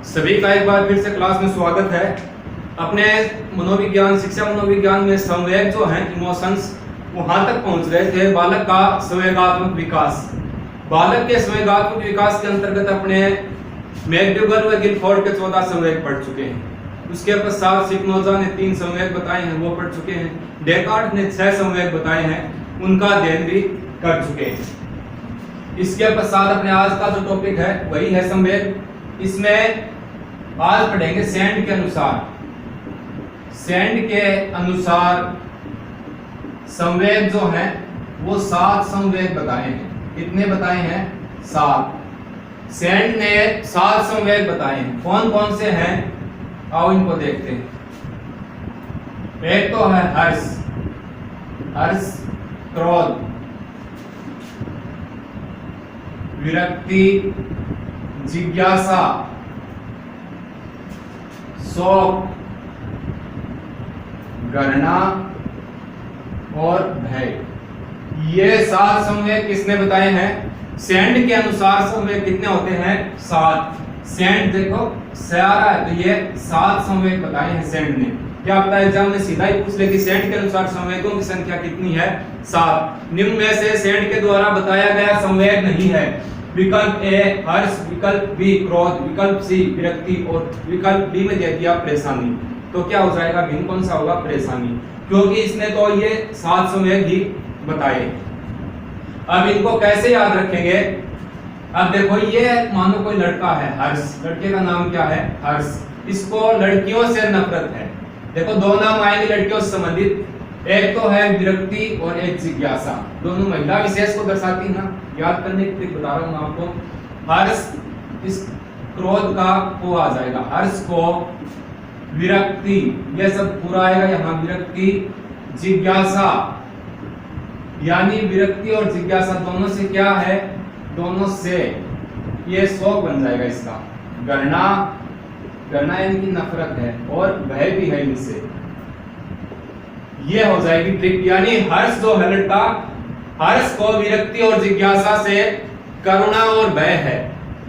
सभी का एक बार फिर से क्लास में स्वागत है। अपने मनोविज्ञान शिक्षा मनोविज्ञान में संवेग जो है इमोशंस वहां तक पहुंच रहे थे। बालक का संवेगात्मक विकास, बालक के संवेगात्मक विकास के अंतर्गत अपने मैक्डूगल व गिलफोर्ड के 14 संवेग पढ़ चुके हैं। उसके पश्चात स्पिनोजा ने 3 संवेग बताए हैं, वो पढ़ चुके हैं। डेकार्ट ने 6 संवेग बताए हैं, उनका अध्ययन भी कर चुके हैं। इसके पश्चात अपने आज का जो टॉपिक है वही है संवेग। इसमें आज पढ़ेंगे सैंड के अनुसार। सैंड के अनुसार संवेग जो है वो 7 संवेग बताए हैं। कितने बताए हैं? 7। सैंड ने 7 संवेग बताए हैं। कौन कौन से हैं आओ इनको देखते हैं। एक तो है हर्ष, क्रोध, विरक्ति, जिज्ञासा, शोक, घृणा और भय। ये 7 संवेग किसने बताए हैं? सैंड के अनुसार संवेग कितने होते हैं? 7। सैंड देखो सयारा है तो ये 7 संवेग बताए हैं सैंड ने। क्या पता एग्जाम में सीधा ही पूछ ले कि सैंड के अनुसार संवेगों की संख्या कितनी है? 7। निम्न में से सैंड के द्वारा बताया गया संवेग नहीं है। विकल्प ए हर्ष, विकल्प बी क्रोध, विकल्प सी विरक्ति और विकल्प डी में दे दिया परेशानी। तो क्या हो जाएगा? भिन्न कौन सा होगा? परेशानी, क्योंकि इसने तो ये 7 संवेग ही बताए। अब इनको कैसे याद रखेंगे? अब देखो ये मानो कोई लड़का है हर्ष, लड़के का नाम क्या है? हर्ष। इसको लड़कियों से नफरत है। देखो 2 नाम आएंगे लड़कियों से संबंधित, एक तो है विरक्ति और एक जिज्ञासा। दोनों महिला विशेष को दर्शाती है ना, याद करने की ट्रिक बता रहा हूं आपको। हर्ष, इस क्रोध का को आ जाएगा, हर्ष को, विरक्ति, यह सब पूरा आएगा यहाँ, विरक्ति, जिज्ञासा, यानी विरक्ति और जिज्ञासा दोनों से क्या है? दोनों से ये शोक बन जाएगा इसका। घृणा, घृणा इनकी नफरत है और भय भी है इनसे, ये हो जाएगी ट्रिक। यानी हर्ष जो है लड़का, हर्ष को विरक्ति और जिज्ञासा से करुणा और भय है,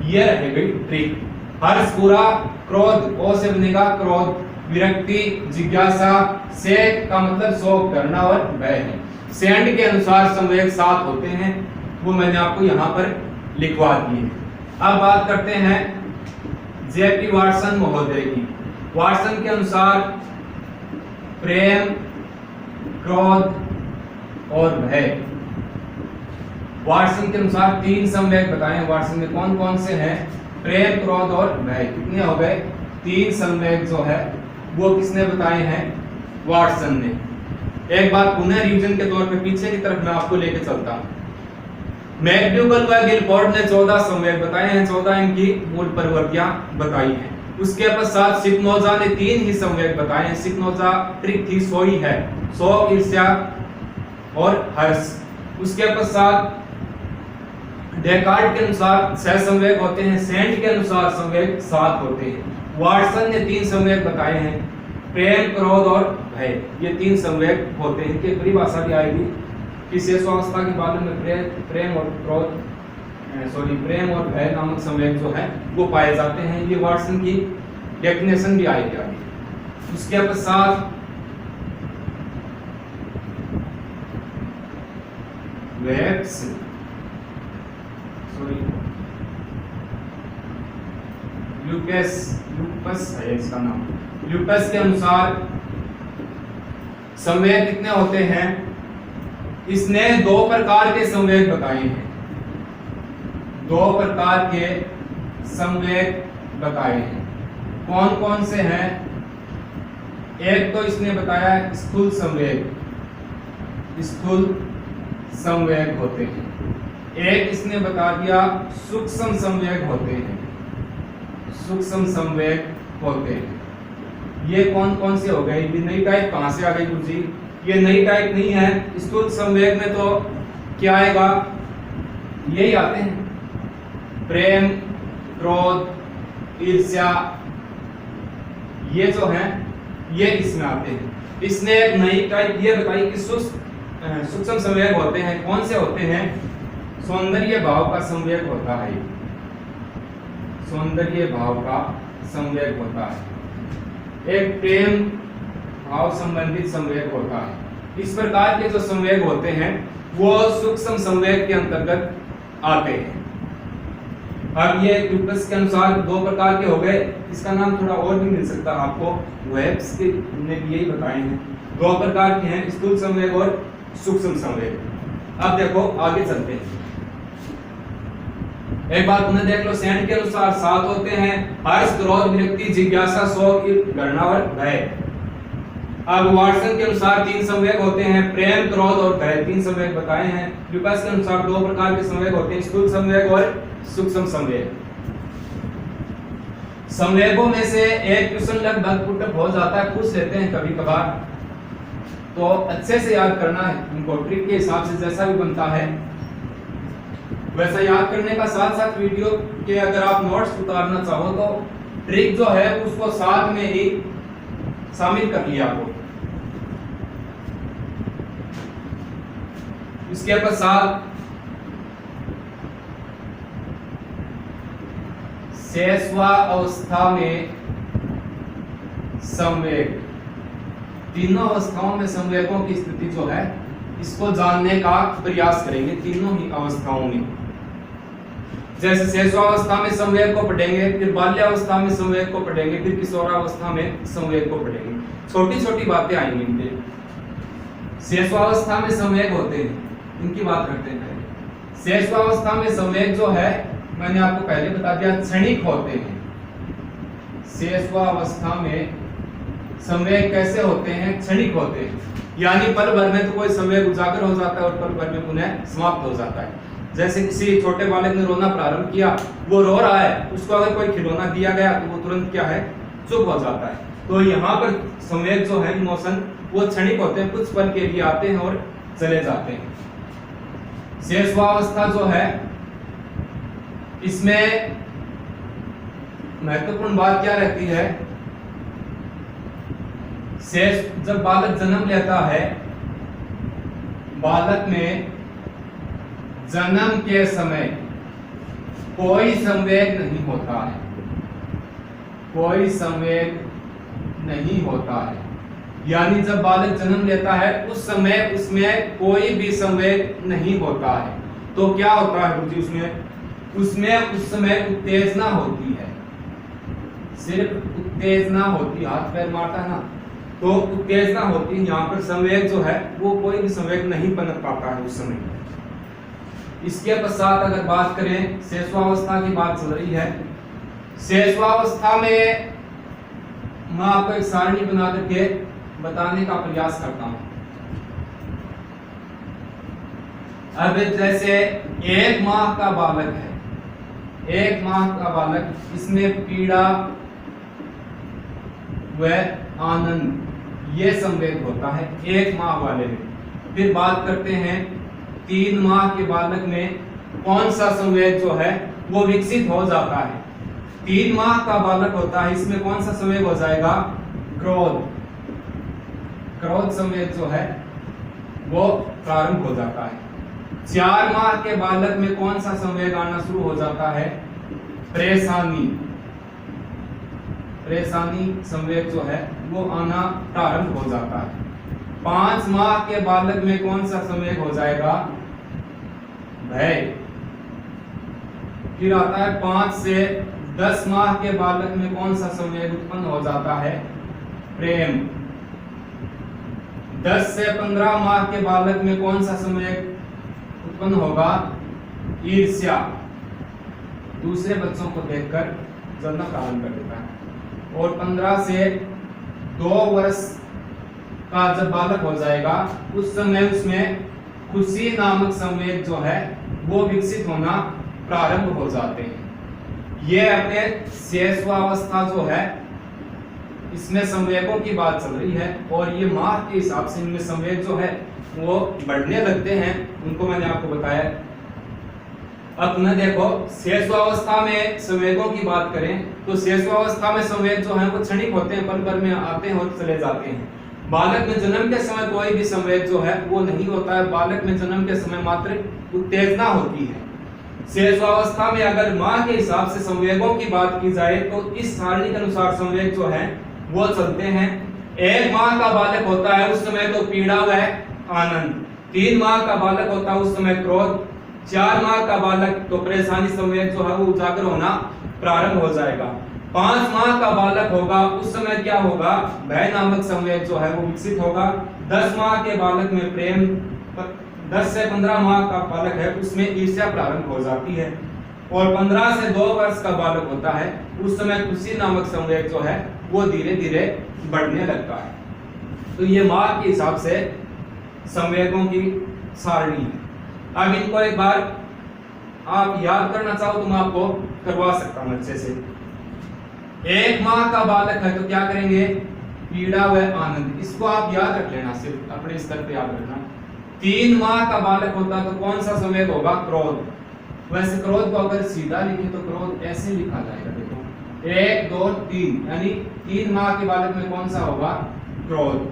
ये रहेगी ट्रिक। हर्ष पूरा, क्रोध ओ से बनेगा क्रोध, विरक्ति, जिज्ञासा, से का मतलब शोक, करना और भय है। सैंड के अनुसार संवेग 7 होते हैं, वो मैंने आपको यहाँ पर लिखवा दिए। अब बात करते हैं जेपी वाटसन महोदय की। वाटसन के अनुसार प्रेम, क्रोध और भय। वाटसन के अनुसार 3 संवेग बताए हैं। वाटसन में कौन कौन से हैं? प्रेम, क्रोध और भय। कितने हो गए? 3 संवेग जो है वो किसने बताए हैं? वाटसन ने। एक बात पुनः रिवीजन के तौर पे पीछे की तरफ मैं आपको लेके चलता हूं। मैक्डूगल व गिलफोर्ड ने 14 संवेग बताए हैं, 14 इनकी मूल प्रवृत्तियां बताई हैं। उसके पश्चात स्पिनोजा ने 3 ही संवेग बताए हैं। स्पिनोजा ट्रिक थी, सोई है, शोक, ईर्ष्या और हर्ष। उसके पश्चात डेकार्ट के अनुसार 6 संवेग होते हैं, सैंड के अनुसार संवेग 7 होते हैं। वाटसन ने 3 संवेग बताए हैं, प्रेम, क्रोध और भय। ये 3 संवेग होते हैं। इनकी परिभाषा भी आएगी कि शेषावस्था के बाद में प्रेम और क्रोध प्रेम और भय नामक संवेग जो है वो पाए जाते हैं। ये वाटसन की डेफिनेशन भी आएगी आगे। उसके पश्चात वेब्स ल्यूकस है इसका नाम। ल्यूकस के अनुसार संवेग कितने होते हैं? इसने 2 प्रकार के संवेग बताए हैं। 2 प्रकार के संवेग बताए हैं। कौन कौन से हैं? एक तो इसने बताया स्थूल संवेग, स्थूल संवेग होते हैं। एक इसने बता दिया सूक्ष्म संवेग होते हैं, सूक्ष्म संवेग होते हैं। ये कौन कौन से हो गए? ये नई टाइप कहां से आ गई गुरुजी? ये नई टाइप नहीं है। स्थूल संवेग में तो क्या आएगा? यही आते हैं, प्रेम, क्रोध, ईर्ष्या, ये जो है ये इसमें आते हैं। इसने एक नई टाइप ये बताई कि सूक्ष्म संवेग होते हैं। कौन से होते हैं? सौंदर्य भाव का संवेग होता है, सौंदर्य भाव का संवेग होता है, एक प्रेम भाव संबंधित संवेग होता है। इस प्रकार के जो संवेग होते हैं वो सूक्ष्म संवेग के अंतर्गत आते हैं। अब ये ड्यूटस के अनुसार दो प्रकार के हो गए, इसका नाम थोड़ा और भी मिल सकता है आपको, वेब्स के ने भी यही बताए हैं। दो प्रकार के हैं, स्थूल संवेग और सूक्ष्म संवेग। अब देखो आगे चलते हैं। एक बात तुमने देख लो, सेंट के अनुसार 7 होते हैं, हर्ष, क्रोध, विरक्ति, जिज्ञासा, शोक, घृणा और भय। अब वाटसन के अनुसार 3 संवेग होते हैं, प्रेम, क्रोध और भय, 3 संवेग बताए हैं। ल्यूकास के अनुसार 2 प्रकार के संवेग होते हैं, स्थूल संवेग और सूक्ष्म संवेग। संवेगों में से एक क्वेश्चन लगभग पुटअप हो जाता है, पूछ लेते हैं कभी कभार, तो अच्छे से याद करना है इनको, ट्रिक के हिसाब से जैसा भी बनता है वैसा याद करने का। साथ साथ वीडियो के अगर आप नोट्स उतारना चाहो तो ट्रिक जो है उसको साथ में ही शामिल कर लिया आपको। इसके पश्चात शेषवा अवस्था में संवेग, तीनों अवस्थाओं में संवेगों की स्थिति जो है इसको जानने का प्रयास करेंगे, तीनों ही अवस्थाओं में। जैसे शेषवावस्था में संवेग को पढ़ेंगे, फिर बाल्यावस्था में संवेग को पढ़ेंगे, फिर किशोरावस्था में संवेग को पढ़ेंगे। छोटी छोटी बातें आएंगी इनके। शेषवावस्था में संवेग होते हैं, इनकी बात करते हैं पहले। शेषवावस्था में संवेग जो है मैंने आपको पहले बता दिया, क्षणिक होते हैं। शेषवावस्था में संवेग कैसे होते हैं? क्षणिक होते हैं, यानी पल भर में तो कोई संवेग उजागर हो जाता है और पल भर में पुनः समाप्त हो जाता है। जैसे किसी छोटे बालक ने रोना प्रारंभ किया, वो रो रहा है, उसको अगर कोई खिलौना दिया गया तो वो तुरंत क्या है, चुप हो जाता है। तो यहाँ पर संवेग जो है, इमोशन, वो क्षणिक होते हैं, कुछ पल के लिए आते हैं और चले जाते हैं। शेषवावस्था जो है इसमें महत्वपूर्ण बात क्या रहती है? शेष, जब बालक जन्म लेता है, बालक में जन्म के समय कोई संवेग नहीं होता है, कोई संवेग नहीं होता है। यानी जब बालक जन्म लेता है उस समय उसमें कोई भी संवेग नहीं होता है। तो क्या होता है गुरुजी उसमें उस समय उत्तेजना होती है, सिर्फ उत्तेजना होती है, हाथ पैर मारता है ना, तो उत्तेजना होती है। यहाँ पर संवेग जो है वो कोई भी संवेग नहीं पनप पाता है उस समय। इसके पश्चात अगर बात करें, शेषवावस्था की बात चल रही है। शेषवावस्था में मैं आपको एक सारणी बना करके बताने का प्रयास करता हूं। अब जैसे 1 माह का बालक है, 1 माह का बालक, इसमें पीड़ा व आनंद ये संवेग होता है 1 माह वाले में। फिर बात करते हैं 3 माह के बालक में कौन सा संवेग जो है वो विकसित हो जाता है। 3 माह का बालक होता है, इसमें कौन सा संवेग हो जाएगा? क्रोध, क्रोध संवेग जो है वो प्रारंभ हो जाता है। 4 माह के बालक में कौन सा संवेग आना शुरू हो जाता है? परेशानी, परेशानी संवेग जो है वो आना प्रारंभ हो जाता है। 5 माह के बालक में कौन सा संवेग हो जाएगा? भय। फिर आता है 5 से 10 माह के बालक में कौन सा संवेग उत्पन्न हो जाता है? प्रेम। 10 से 15 माह के बालक में कौन सा संवेग उत्पन्न होगा? ईर्ष्या, दूसरे बच्चों को देखकर जलना प्रारंभ कर देता है। और 15 से 2 वर्ष का जब बालक हो जाएगा उस समय उसमें खुशी नामक संवेग जो है वो विकसित होना प्रारंभ हो जाते हैं। ये अपने शेषवावस्था जो है इसमें संवेगों की बात चल रही है, और ये माह के हिसाब से इनमें संवेग जो है वो बढ़ने लगते हैं, उनको मैंने आपको बताया। अब तुम्हें देखो, शेषवावस्था में संवेगों की बात करें तो शेषवावस्था में संवेग जो है वो क्षणिक होते हैं, पल भर में आते हैं और चले जाते हैं। बालक में जन्म के समय कोई भी संवेग जो है वो नहीं होता है, बालक में जन्म के समय मात्र उत्तेजना होती है। शेषावस्था में अगर माह के हिसाब से संवेगों की बात की जाए तो इस सारणी के अनुसार संवेग जो है वो चलते हैं। 1 माह का बालक होता है उस समय तो पीड़ा व आनंद, 3 माह का बालक होता है उस समय क्रोध, 4 माह का बालक तो परेशानी संवेग जो है वो उजागर होना प्रारंभ हो जाएगा, 5 माह का बालक होगा उस समय क्या होगा, भय नामक संवेग जो है वो विकसित होगा, 10 माह के बालक में प्रेम, 10 से 15 माह का बालक है उसमें ईर्ष्या प्रारंभ हो जाती है, और 15 से 2 वर्ष का बालक होता है उस समय खुशी नामक संवेग जो है वो धीरे धीरे बढ़ने लगता है। तो ये माह के हिसाब से संवेगों की सारणी है। अब इनको एक बार आप याद करना चाहो तो मैं आपको करवा सकता हूं अच्छे से। 1 माह का बालक है तो क्या करेंगे, पीड़ा व आनंद, इसको आप याद रख लेना, सिर्फ अपने स्तर पे याद रखना। 3 माह का बालक होता तो कौन सा संवेग होगा, क्रोध। वैसे क्रोध को अगर सीधा लिखे तो क्रोध ऐसे लिखा जाएगा, देखो 1 2 3, यानी 3 माह के बालक में कौन सा होगा, क्रोध।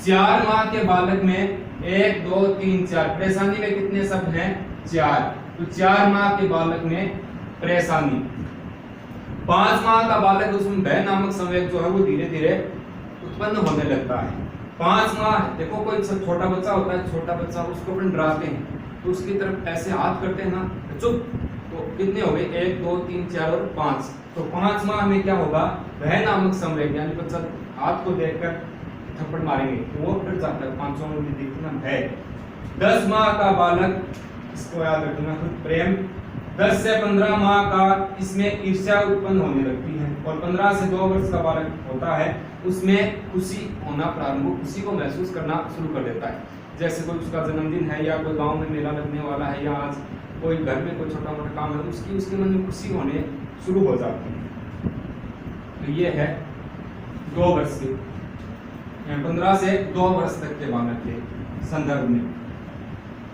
4 माह के बालक में 1 2 3 4, परेशानी में कितने शब्द हैं, 4, तो 4 माह के बालक में परेशानी। 5 माह का बालक उसमें भय नामक संवेग जो है वो धीरे धीरे उत्पन्न होने लगता है। 5 माह देखो कोई छोटा बच्चा होता है, छोटा बच्चा उसको अपन डराते हैं तो उसकी तरफ ऐसे हाथ करते हैं ना, चुप, तो कितने हो गए, 1 2 3 4 और 5, तो 5 माह में क्या होगा, भय नामक संवेग, यानी बच्चा हाथ को देखकर थप्पड़ मारेंगे तो वो डर जाता है, 5 में देखना भय। 10 माह का बालक, इसको याद रखना, प्रेम। 10 से 15 माह का इसमें ईर्ष्या उत्पन्न होने लगती है, और 15 से 2 वर्ष का बालक होता है उसमें खुशी होना प्रारंभ, खुशी को महसूस करना शुरू कर देता है। जैसे कोई उसका जन्मदिन है या कोई गांव में मेला लगने वाला है या आज कोई घर में कोई छोटा मोटा काम है, उसके मन में खुशी होने शुरू हो जाती है। तो ये है 2 वर्ष के, 15 से 2 वर्ष तक के बालक के संदर्भ में।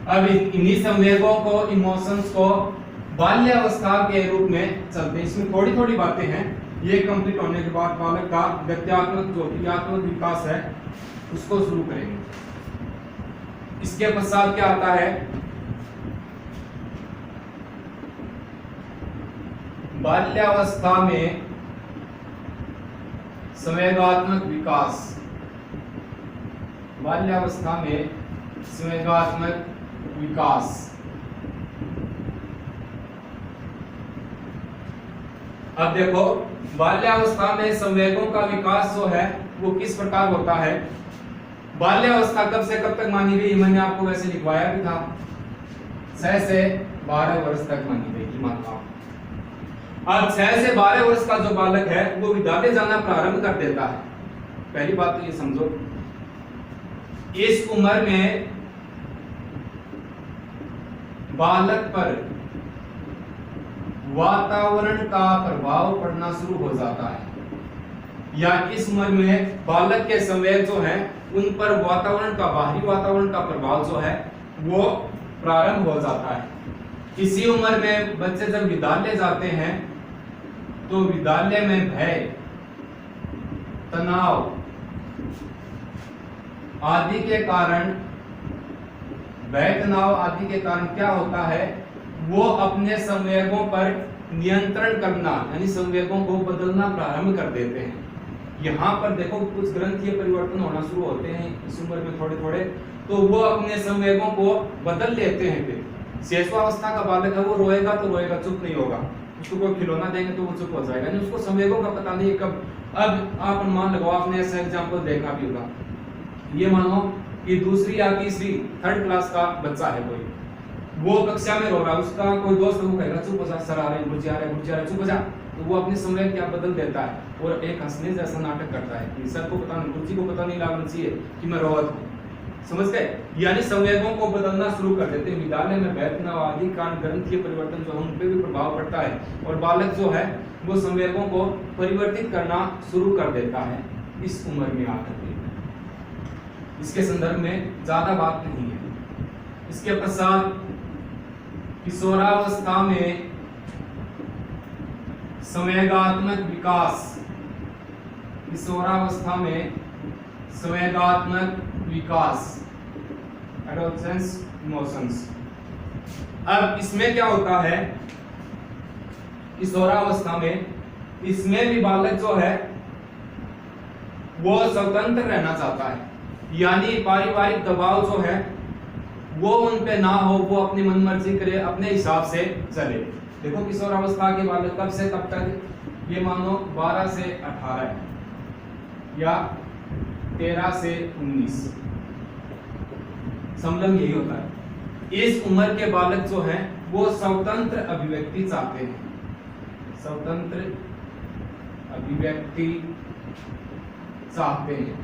अब इन्हीं संवेगों को, इमोशंस को बाल्यावस्था के रूप में चलते हैं। इसमें थोड़ी थोड़ी बातें हैं, ये कंप्लीट होने के बाद बालक का गत्यात्मक जो क्रियात्मक विकास है उसको शुरू करेंगे। इसके पश्चात क्या आता है, बाल्यावस्था में संवेगात्मक विकास, बाल्यावस्था में संवेगात्मक विकास। अब देखो बाल्यावस्था में संवेगों का विकास जो है वो किस प्रकार होता है। बाल्यावस्था कब से कब तक मानी गई, मैंने आपको वैसे लिखवाया भी था, 6 से 12 वर्ष तक मानी गई माता। अब 6 से 12 वर्ष का जो बालक है वो विद्यालय जाना प्रारंभ कर देता है। पहली बात तो ये समझो, इस उम्र में बालक पर वातावरण का प्रभाव पड़ना शुरू हो जाता है, या इस उम्र में बालक के संवेग जो है उन पर वातावरण का, बाहरी वातावरण का प्रभाव जो है वो प्रारंभ हो जाता है। इसी उम्र में बच्चे जब विद्यालय जाते हैं तो विद्यालय में भय, तनाव आदि के कारण, भय तनाव आदि के कारण क्या होता है, वो अपने संवेगों पर नियंत्रण करना, यानी संवेगों को बदलना प्रारंभ कर देते हैं। यहाँ पर देखो कुछ ग्रंथीय परिवर्तन होना शुरू होते हैं इस उम्र में थोड़े थोड़े, तो वो अपने संवेगों को बदल लेते हैं। फिर शेषावस्था का बालक है वो रोएगा तो रोएगा, चुप नहीं होगा, उसको कोई खिलौना देंगे तो वो चुप हो जाएगा, नहीं उसको संवेगों का पता नहीं कब। अब आप मान लगाओ, आपने ऐसा एग्जाम्पल देखा भी होगा, ये मानो कि दूसरी या तीसरी, 3rd क्लास का बच्चा है कोई, वो कक्षा में रो रहा है, उसका कोई दोस्त वो कहेगा चुप हो जा, सर आ रहे, गुरुजी आ रहे, गुरुजी आ रहे, चुप हो जा, तो वो अपने समय क्या बदल देता है और एक हंसने जैसा नाटक करता है कि सर को पता नहीं, गुरुजी को पता नहीं लगना चाहिए कि मैं रोवत हूँ, समझ गए। यानी संवेगों को बदलना शुरू कर देते हैं। विद्यालय में बैठना आदि कारण ग्रंथीय परिवर्तन जो है उन पे भी प्रभाव पड़ता है, और बालक जो है वो संवेगों को परिवर्तित करना शुरू कर देता है इस उम्र में आकर के। इसके संदर्भ में ज्यादा बात नहीं है। इसके पश्चात किशोरावस्था में संवेगात्मक विकास, किशोरावस्था में संवेगात्मक विकास, एडोलेसेंस इमोशंस। अब इसमें क्या होता है, किशोरावस्था में इसमें भी बालक जो है वो स्वतंत्र रहना चाहता है, यानी पारिवारिक दबाव जो है वो उन पे ना हो, वो अपनी मनमर्जी करे, अपने हिसाब से चले। देखो किशोरावस्था के बालक कब से कब तक, ये मानो 12 से 18 है या 13 से 19, समलंग यही होता है। इस उम्र के बालक जो हैं वो स्वतंत्र अभिव्यक्ति चाहते हैं, स्वतंत्र अभिव्यक्ति चाहते हैं,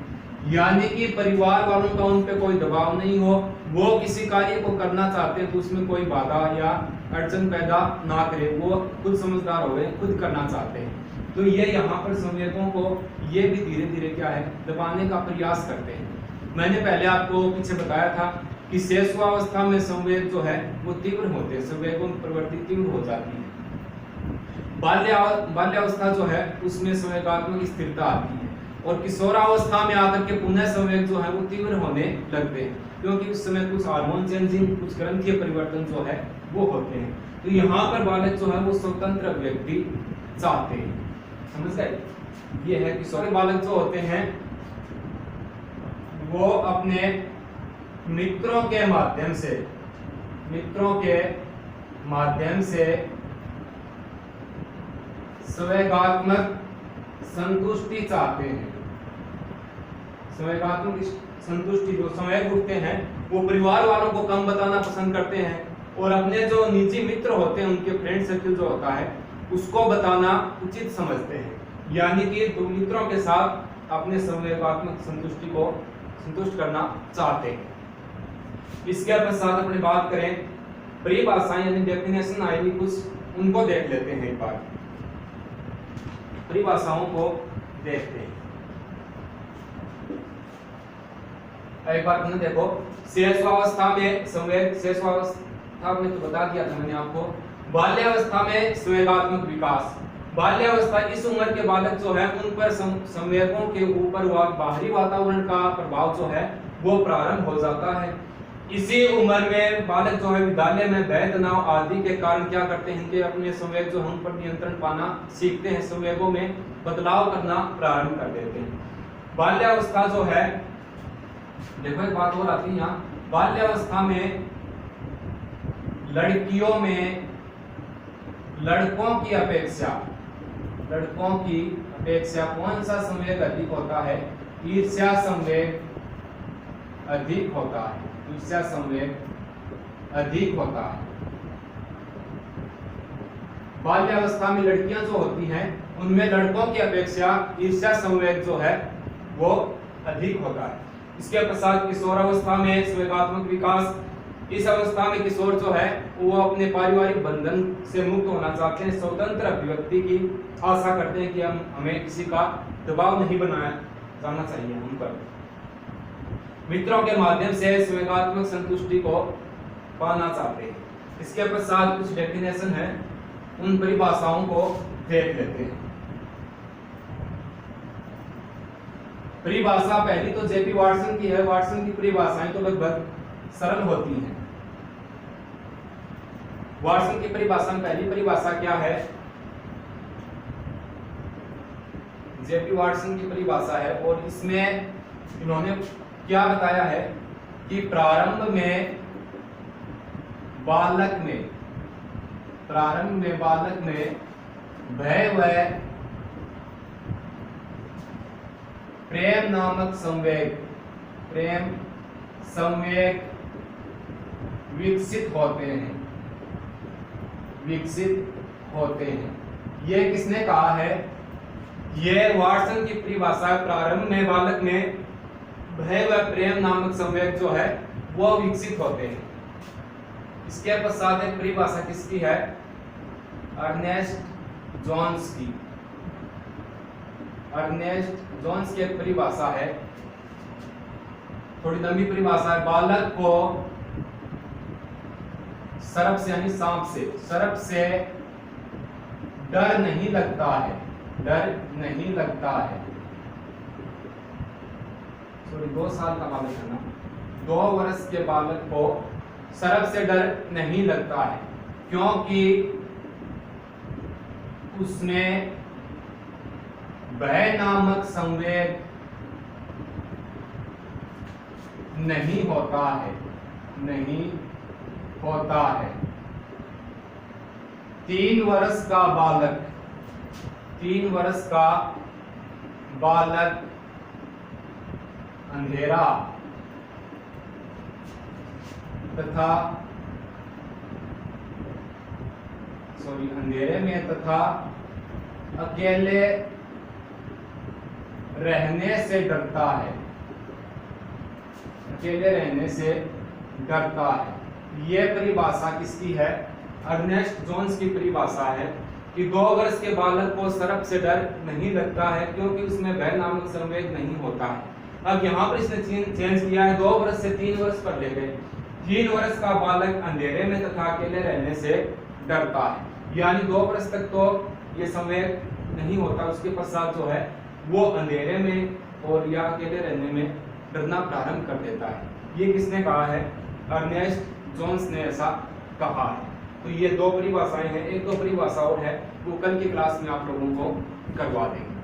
यानी कि परिवार वालों का उन पे कोई दबाव नहीं हो, वो किसी कार्य को करना चाहते हैं तो उसमें कोई बाधा या अड़चन पैदा ना करे, वो खुद समझदार हो गए, खुद करना चाहते हैं। तो ये यहाँ पर संवेदों को ये भी धीरे धीरे क्या है दबाने का प्रयास करते हैं। मैंने पहले आपको पीछे बताया था कि शैशवावस्था में संवेद जो है वो तीव्र होते हैं, संवेगों की प्रवृत्ति तीव्र हो जाती है। बाल्यावस्था जो है उसमें संवेगात्मक स्थिरता आती है, और किशोरावस्था में आकर के पुनः संवेग जो है वो तीव्र होने लगते हैं, क्योंकि उस समय कुछ हार्मोन चेंजिंग, कुछ ग्रंथीय परिवर्तन जो है वो होते हैं। तो यहाँ पर बालक जो है वो स्वतंत्र अभिव्यक्ति चाहते हैं, समझ गए। ये है किशोर बालक जो होते हैं वो अपने मित्रों के माध्यम से संवेगात्मक संतुष्टि चाहते हैं। संवेगात्मक संतुष्टि, जो संवेग उठते हैं वो परिवार वालों को कम बताना पसंद करते हैं, और अपने जो निजी मित्र होते हैं, उनके फ्रेंड सर्किल जो होता है उसको बताना उचित समझते हैं, यानी कि दो मित्रों के साथ अपने संवेगात्मक संतुष्टि को संतुष्ट करना चाहते हैं। इसके पश्चात अपनी बात करें परिभाषाएं यानी डेफिनेशन आएगी कुछ, उनको देख लेते हैं। एक बार परिभाषाओं को देखते हैं। एक बार देखो, शैशवावस्था में संवेग, शैशवावस्था में तो बता दिया था मैंने आपको। बाल्यावस्था में संवेगात्मक विकास, बाल्यावस्था इस उम्र के बालक जो है उन पर संवेगों के ऊपर बाहरी वातावरण का प्रभाव जो है वो प्रारंभ हो जाता है। इसी उम्र में बालक जो है विद्यालय में भय, तनाव आदि के कारण क्या करते हैं, इनके अपने संवेग जो हम पर नियंत्रण पाना सीखते हैं, संवेगों में बदलाव करना प्रारंभ कर देते हैं। बाल्यावस्था जो है, देखो एक बात और आती है यहाँ, बाल्यावस्था में लड़कियों में लड़कों की अपेक्षा कौन सा संवेग अधिक होता है? ईर्ष्या संवेग अधिक होता है, ईर्ष्या संवेग अधिक होता है। बाल्यावस्था में लड़कियां जो होती हैं उनमें लड़कों की अपेक्षा ईर्ष्या संवेग जो है वो अधिक होता है। इसके पश्चात किशोरावस्था में संवेगात्मक विकास, इस अवस्था में किशोर जो है वो अपने पारिवारिक बंधन से मुक्त होना चाहते हैं, स्वतंत्र अभिव्यक्ति की आशा करते हैं कि हमें किसी का दबाव नहीं बनाया जाना चाहिए हम पर। मित्रों के माध्यम से संवेगात्मक संतुष्टि को पाना चाहते हैं। इसके पश्चात कुछ डेफिनेशन है, उन परिभाषाओं को देख लेते हैं। परिभाषा पहली तो जेपी वाटसन की है। वाटसन की परिभाषाएं तो लगभग सरल होती हैं। वाटसन की परिभाषा में पहली परिभाषा क्या है? जेपी वाटसन की परिभाषा है, और इसमें इन्होंने क्या बताया है कि प्रारंभ में बालक में भय व प्रेम नामक प्रेम संवेग विकसित होते हैं। ये किसने कहा है? ये वाटसन की परिभाषा। प्रारंभ में बालक में भय व प्रेम नामक संवेग जो है वो विकसित होते हैं। इसके पश्चात एक परिभाषा किसकी है? अर्नेस्ट जोन्स की। अर्नेस्ट जोन्स की एक परिभाषा है, थोड़ी लंबी परिभाषा है। बालक को सर्प से यानी सर्प से डर नहीं लगता है। सॉरी, 2 साल का बालक है ना, 2 वर्ष के बालक को सर्प से डर नहीं लगता है क्योंकि उसमें भय नामक संवेग नहीं होता है, नहीं होता है। 3 वर्ष का बालक, 3 वर्ष का बालक अंधेरा तथा अंधेरे में तथा अकेले रहने से डरता है, अकेले रहने से डरता है। यह परिभाषा किसकी है? अर्नेस्ट जोन्स की परिभाषा है कि 2 वर्ष के बालक को सर्प से डर नहीं लगता है क्योंकि उसमें भय नामक संवेग नहीं होता है। अब यहाँ पर इसने चेंज किया है, 2 वर्ष से 3 वर्ष पर ले गए। 3 वर्ष का बालक अंधेरे में तथा अकेले रहने से डरता है, यानी 2 वर्ष तक तो ये संवेग नहीं होता, उसके पश्चात जो है वो अंधेरे में और या अकेले रहने में डरना प्रारंभ कर देता है। ये किसने कहा है? अर्नेस्ट जोन्स ने ऐसा कहा है। तो ये 2 परिभाषाएं हैं, एक 2 परिभाषा और है वो कल की क्लास में आप लोगों को करवा देंगे।